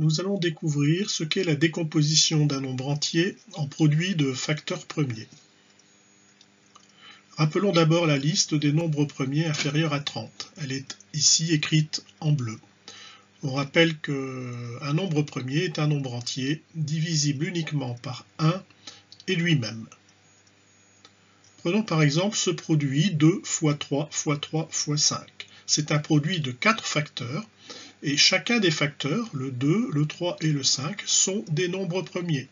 nous allons découvrir ce qu'est la décomposition d'un nombre entier en produit de facteurs premiers. Rappelons d'abord la liste des nombres premiers inférieurs à 30. Elle est ici écrite en bleu. On rappelle qu'un nombre premier est un nombre entier divisible uniquement par 1 et lui-même. Prenons par exemple ce produit 2 fois 3 fois 3 fois 5. C'est un produit de 4 facteurs et chacun des facteurs, le 2, le 3 et le 5, sont des nombres premiers.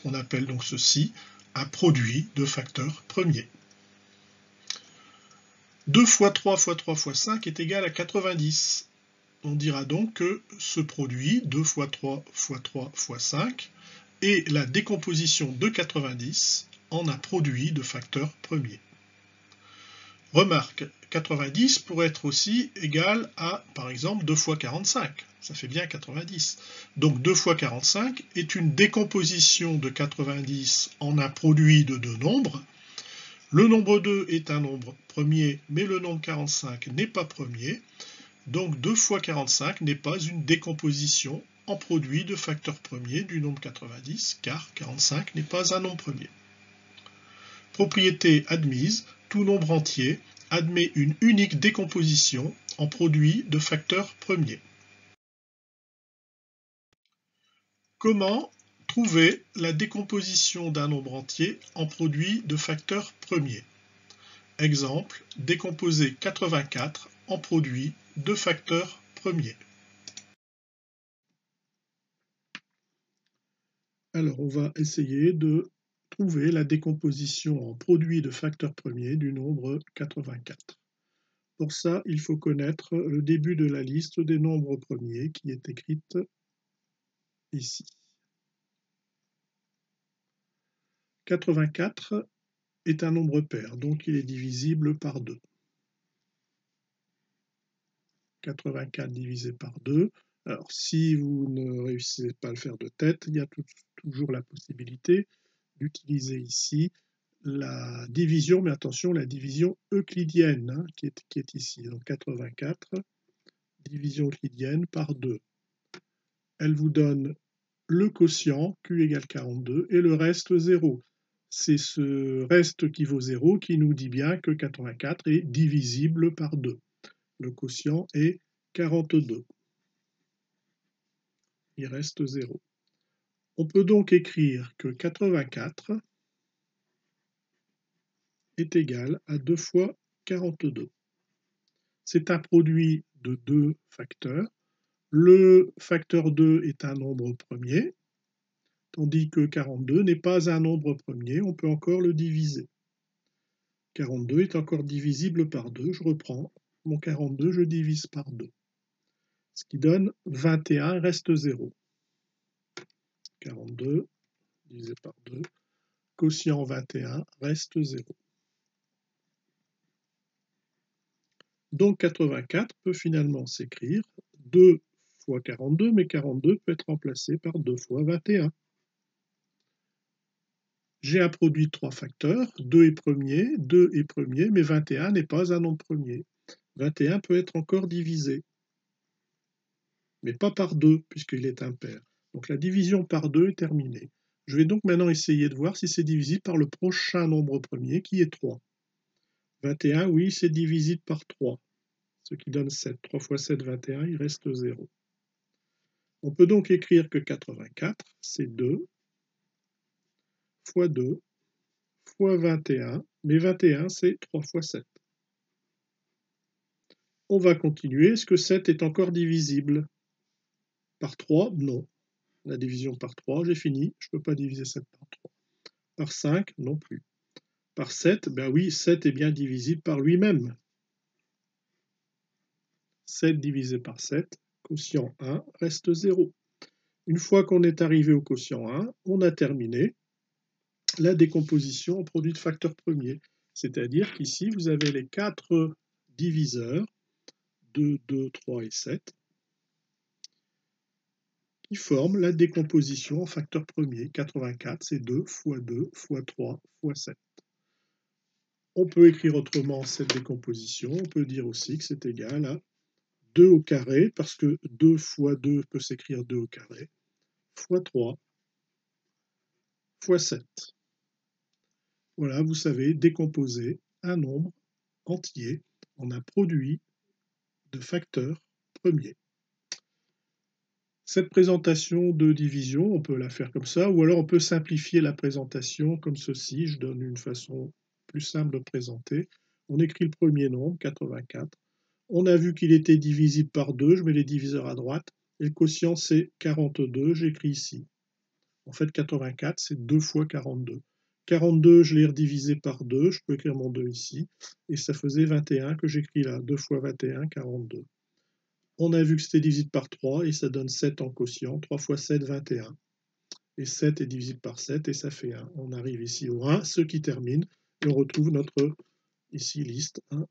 On appelle donc ceci un produit de facteurs premiers. 2 fois 3 fois 3 fois 5 est égal à 90. On dira donc que ce produit, 2 fois 3 fois 3 fois 5, est la décomposition de 90 en un produit de facteurs premiers. Remarque, 90 pourrait être aussi égal à, par exemple, 2 fois 45. Ça fait bien 90. Donc 2 fois 45 est une décomposition de 90 en un produit de deux nombres. Le nombre 2 est un nombre premier, mais le nombre 45 n'est pas premier. Donc 2 fois 45 n'est pas une décomposition en produit de facteurs premiers du nombre 90, car 45 n'est pas un nombre premier. Propriété admise, tout nombre entier admet une unique décomposition en produit de facteurs premiers. Comment trouver la décomposition d'un nombre entier en produit de facteurs premiers? Exemple, décomposer 84 en produit de facteurs premiers. Alors, on va essayer de trouver la décomposition en produit de facteurs premiers du nombre 84. Pour ça, il faut connaître le début de la liste des nombres premiers qui est écrite ici. 84 est un nombre pair, donc il est divisible par 2. 84 divisé par 2. Alors, si vous ne réussissez pas à le faire de tête, il y a toujours la possibilité d'utiliser ici la division, mais attention, la division euclidienne qui est ici. Donc 84, division euclidienne par 2. Elle vous donne le quotient, Q égale 42, et le reste 0. C'est ce reste qui vaut 0 qui nous dit bien que 84 est divisible par 2. Le quotient est 42. Il reste 0. On peut donc écrire que 84 est égal à 2 fois 42. C'est un produit de deux facteurs. Le facteur 2 est un nombre premier, tandis que 42 n'est pas un nombre premier, on peut encore le diviser. 42 est encore divisible par 2, je reprends mon 42, je divise par 2. Ce qui donne 21, reste 0. 42 divisé par 2, quotient 21, reste 0. Donc 84 peut finalement s'écrire 2 fois 42, mais 42 peut être remplacé par 2 fois 21. J'ai un produit de trois facteurs, 2 est premier, mais 21 n'est pas un nombre premier. 21 peut être encore divisé, mais pas par 2, puisqu'il est impair. Donc la division par 2 est terminée. Je vais donc maintenant essayer de voir si c'est divisible par le prochain nombre premier, qui est 3. 21, oui, c'est divisible par 3, ce qui donne 7. 3 fois 7, 21, il reste 0. On peut donc écrire que 84, c'est 2 fois 2 fois 21, mais 21, c'est 3 fois 7. On va continuer. Est-ce que 7 est encore divisible par 3? Non. La division par 3, j'ai fini. Je ne peux pas diviser 7 par 3. Par 5, non plus. Par 7, ben oui, 7 est bien divisible par lui-même. 7 divisé par 7, quotient 1, reste 0. Une fois qu'on est arrivé au quotient 1, on a terminé la décomposition en produit de facteurs premiers. C'est-à-dire qu'ici, vous avez les 4 diviseurs, 2, 2, 3 et 7, qui forment la décomposition en facteurs premiers. 84, c'est 2 fois 2 fois 3 fois 7. On peut écrire autrement cette décomposition. On peut dire aussi que c'est égal à 2 au carré, parce que 2 fois 2 peut s'écrire 2 au carré, fois 3, fois 7. Voilà, vous savez décomposer un nombre entier en un produit de facteurs premiers. Cette présentation de division, on peut la faire comme ça, ou alors on peut simplifier la présentation comme ceci. Je donne une façon plus simple de présenter. On écrit le premier nombre, 84. On a vu qu'il était divisible par 2, je mets les diviseurs à droite, et le quotient c'est 42, j'écris ici. En fait, 84, c'est 2 fois 42. 42, je l'ai redivisé par 2, je peux écrire mon 2 ici, et ça faisait 21 que j'écris là. 2 fois 21, 42. On a vu que c'était divisible par 3 et ça donne 7 en quotient. 3 fois 7, 21. Et 7 est divisible par 7 et ça fait 1. On arrive ici au 1, ce qui termine. Et on retrouve notre ici liste 1,